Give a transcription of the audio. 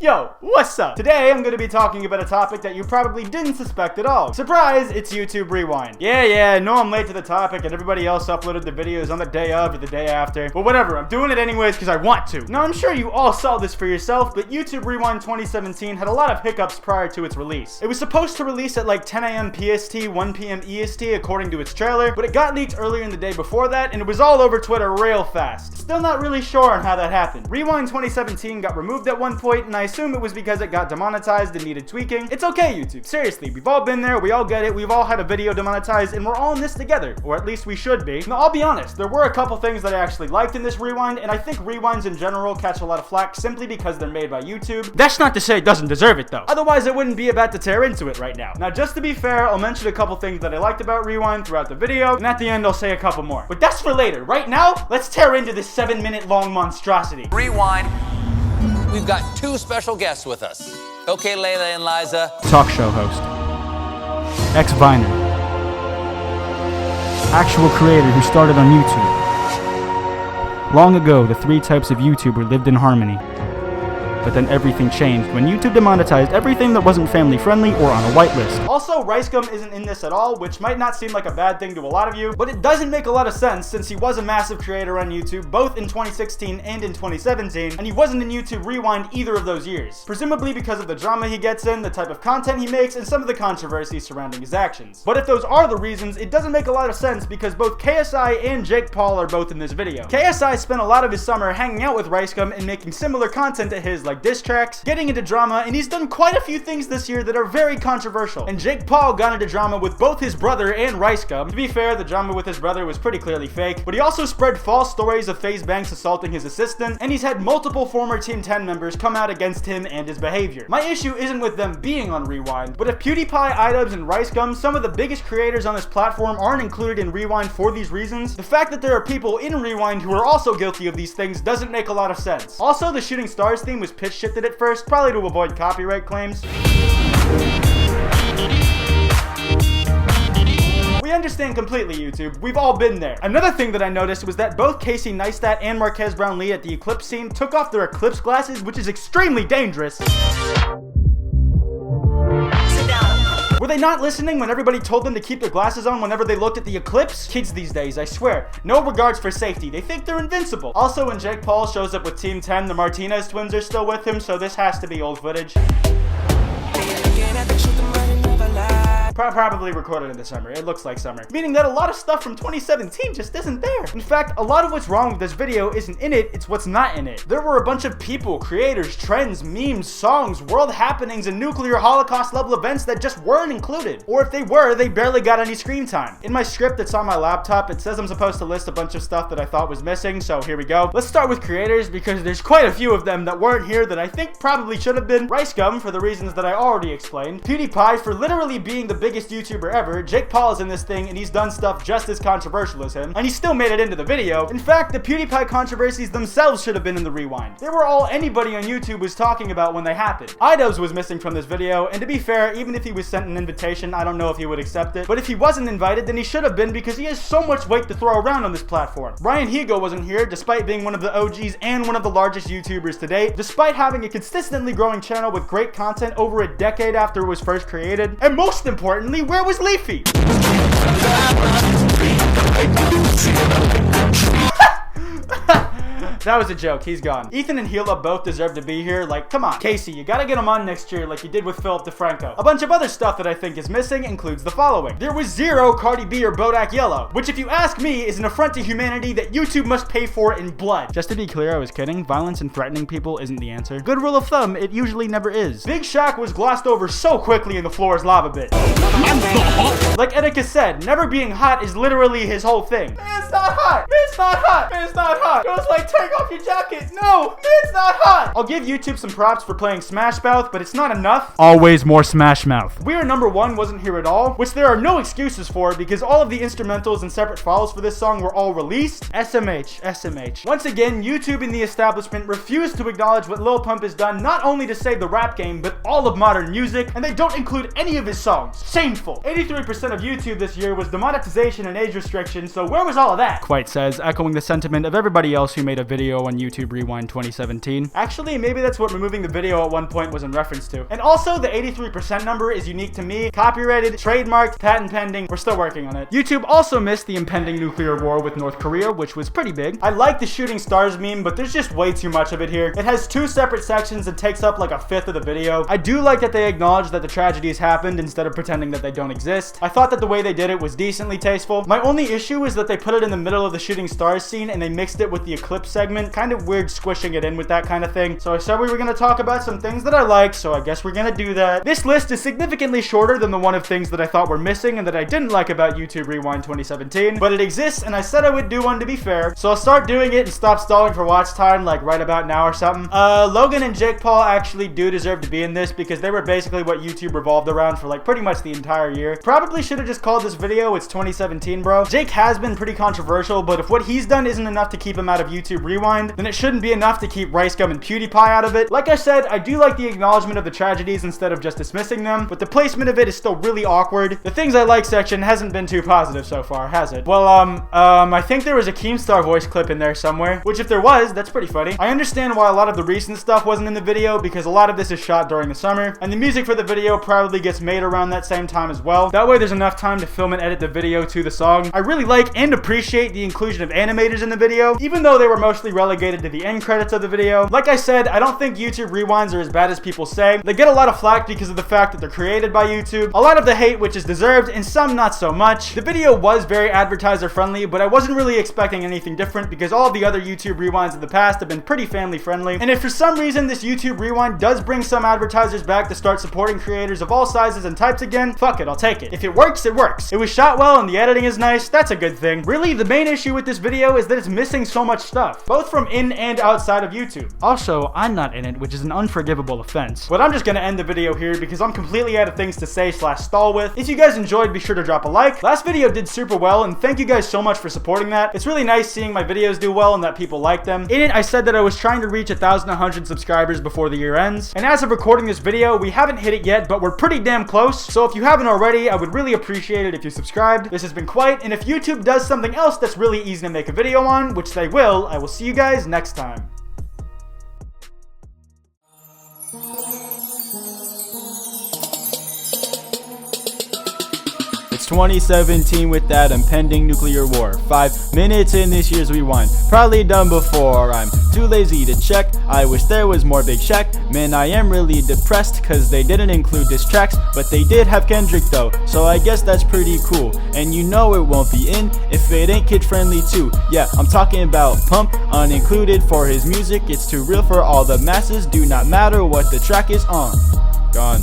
Yo, what's up? Today I'm going to be talking about a topic that you probably didn't suspect at all. Surprise, it's YouTube Rewind. Yeah, I know I'm late to the topic and everybody else uploaded the videos on the day of or the day after. But whatever, I'm doing it anyways because I want to. Now I'm sure you all saw this for yourself, but YouTube Rewind 2017 had a lot of hiccups prior to its release. It was supposed to release at like 10 AM PST, 1 PM EST according to its trailer, but it got leaked earlier in the day before that and it was all over Twitter real fast. Still not really sure on how that happened. Rewind 2017 got removed at one point and I assume it was because it got demonetized and needed tweaking. It's okay, YouTube. Seriously, we've all been there, we all get it, we've all had a video demonetized, and we're all in this together. Or at least we should be. Now, I'll be honest, there were a couple things that I actually liked in this Rewind, and I think Rewinds in general catch a lot of flack simply because they're made by YouTube. That's not to say it doesn't deserve it, though. Otherwise, I wouldn't be about to tear into it right now. Now, just to be fair, I'll mention a couple things that I liked about Rewind throughout the video, and at the end, I'll say a couple more. But that's for later. Right now, let's tear into this 7-minute long monstrosity. Rewind. We've got two special guests with us. Okay, Layla and Liza. Talk show host. Ex-Viner. Actual creator who started on YouTube. Long ago, the three types of YouTuber lived in harmony. But then everything changed when YouTube demonetized everything that wasn't family friendly or on a whitelist. Also, Ricegum isn't in this at all, which might not seem like a bad thing to a lot of you, but it doesn't make a lot of sense since he was a massive creator on YouTube both in 2016 and in 2017, and he wasn't in YouTube Rewind either of those years. Presumably because of the drama he gets in, the type of content he makes, and some of the controversy surrounding his actions. But if those are the reasons, it doesn't make a lot of sense because both KSI and Jake Paul are both in this video. KSI spent a lot of his summer hanging out with Ricegum and making similar content to his, like diss tracks, getting into drama, and he's done quite a few things this year that are very controversial. And Jake Paul got into drama with both his brother and Ricegum. To be fair, the drama with his brother was pretty clearly fake, but he also spread false stories of FaZe Banks assaulting his assistant, and he's had multiple former Team 10 members come out against him and his behavior. My issue isn't with them being on Rewind, but if PewDiePie, iDubbbz, and Ricegum, some of the biggest creators on this platform, aren't included in Rewind for these reasons, the fact that there are people in Rewind who are also guilty of these things doesn't make a lot of sense. Also, the Shooting Stars theme was pitch shifted at first, probably to avoid copyright claims. We understand completely, YouTube. We've all been there. Another thing that I noticed was that both Casey Neistat and Marquez Brown Lee at the Eclipse scene took off their Eclipse glasses, which is extremely dangerous. Were they not listening when everybody told them to keep their glasses on whenever they looked at the eclipse? Kids these days, I swear. No regards for safety. They think they're invincible. Also, when Jake Paul shows up with Team 10, the Martinez twins are still with him, so this has to be old footage. Probably recorded in the summer. It looks like summer. Meaning that a lot of stuff from 2017 just isn't there. In fact, a lot of what's wrong with this video isn't in it, it's what's not in it. There were a bunch of people, creators, trends, memes, songs, world happenings, and nuclear holocaust level events that just weren't included. Or if they were, they barely got any screen time. In my script that's on my laptop, it says I'm supposed to list a bunch of stuff that I thought was missing, so here we go. Let's start with creators because there's quite a few of them that weren't here that I think probably should have been. Ricegum for the reasons that I already explained. PewDiePie for literally being the biggest YouTuber ever. Jake Paul is in this thing and he's done stuff just as controversial as him, and he still made it into the video. In fact, the PewDiePie controversies themselves should have been in the Rewind. They were all anybody on YouTube was talking about when they happened. iDubbbz was missing from this video, and to be fair, even if he was sent an invitation, I don't know if he would accept it, but if he wasn't invited, then he should have been because he has so much weight to throw around on this platform. Ryan Higo wasn't here, despite being one of the OGs and one of the largest YouTubers to date, despite having a consistently growing channel with great content over a decade after it was first created, and most importantly, where was Leafy? That was a joke, he's gone. Ethan and Hila both deserve to be here, like, come on. Casey, you gotta get him on next year like you did with Philip DeFranco. A bunch of other stuff that I think is missing includes the following. There was zero Cardi B or Bodak Yellow, which if you ask me is an affront to humanity that YouTube must pay for in blood. Just to be clear, I was kidding. Violence and threatening people isn't the answer. Good rule of thumb, it usually never is. Big Shaq was glossed over so quickly in the floor is lava bit. Like Etika said, never being hot is literally his whole thing. It's not hot! It's not hot! It's not hot! It was like, take off your jacket! No! It's not hot! I'll give YouTube some props for playing Smash Mouth, but it's not enough. Always more Smash Mouth. We Are Number One wasn't here at all, which there are no excuses for because all of the instrumentals and separate files for this song were all released. SMH. Once again, YouTube and the establishment refused to acknowledge what Lil Pump has done not only to save the rap game, but all of modern music, and they don't include any of his songs. Shameful. 83% of YouTube this year was demonetization and age restriction, so where was all of that? Quite says, echoing the sentiment of everybody else who made a video video on YouTube Rewind 2017. Actually, maybe that's what removing the video at one point was in reference to. And also, the 83% number is unique to me. Copyrighted, trademarked, patent pending. We're still working on it. YouTube also missed the impending nuclear war with North Korea, which was pretty big. I like the shooting stars meme, but there's just way too much of it here. It has 2 separate sections and takes up like a fifth of the video. I do like that they acknowledge that the tragedies happened instead of pretending that they don't exist. I thought that the way they did it was decently tasteful. My only issue is that they put it in the middle of the shooting stars scene and they mixed it with the eclipse segment. Kind of weird squishing it in with that kind of thing. So I said we were going to talk about some things that I like, so I guess we're going to do that. This list is significantly shorter than the one of things that I thought were missing and that I didn't like about YouTube Rewind 2017, but it exists and I said I would do one to be fair. So I'll start doing it and stop stalling for watch time like right about now or something. Logan and Jake Paul actually do deserve to be in this because they were basically what YouTube revolved around for like pretty much the entire year. Probably should have just called this video It's 2017 Bro. Jake has been pretty controversial, but if what he's done isn't enough to keep him out of YouTube Rewind, then it shouldn't be enough to keep Rice Gum and PewDiePie out of it. Like I said, I do like the acknowledgement of the tragedies instead of just dismissing them, but the placement of it is still really awkward. The things I like section hasn't been too positive so far, has it? Well, I think there was a Keemstar voice clip in there somewhere, which if there was, that's pretty funny. I understand why a lot of the recent stuff wasn't in the video because a lot of this is shot during the summer, and the music for the video probably gets made around that same time as well. That way there's enough time to film and edit the video to the song. I really like and appreciate the inclusion of animators in the video, even though they were mostly relegated to the end credits of the video. Like I said, I don't think YouTube Rewinds are as bad as people say. They get a lot of flack because of the fact that they're created by YouTube. A lot of the hate which is deserved, and some not so much. The video was very advertiser friendly, but I wasn't really expecting anything different because all of the other YouTube Rewinds of the past have been pretty family friendly. And if for some reason this YouTube Rewind does bring some advertisers back to start supporting creators of all sizes and types again, fuck it, I'll take it. If it works, it works. It was shot well and the editing is nice, that's a good thing. Really, the main issue with this video is that it's missing so much stuff, both from in and outside of YouTube. Also, I'm not in it, which is an unforgivable offense. But I'm just gonna end the video here because I'm completely out of things to say / stall with. If you guys enjoyed, be sure to drop a like. Last video did super well, and thank you guys so much for supporting that. It's really nice seeing my videos do well and that people like them. In it, I said that I was trying to reach 1,100 subscribers before the year ends, and as of recording this video, we haven't hit it yet, but we're pretty damn close. So if you haven't already, I would really appreciate it if you subscribed. This has been Quite, and if YouTube does something else that's really easy to make a video on, which they will, I will see you guys next time. It's 2017 with that impending nuclear war. 5 minutes in this year's Rewind. Probably done before. I'm too lazy to check. I wish there was more Big Shaq. Man, I am really depressed cause they didn't include diss tracks, but they did have Kendrick though, so I guess that's pretty cool. And you know it won't be in if it ain't kid friendly too. Yeah, I'm talking about Pump, unincluded for his music. It's too real for all the masses. Do not matter what the track is on. Gone.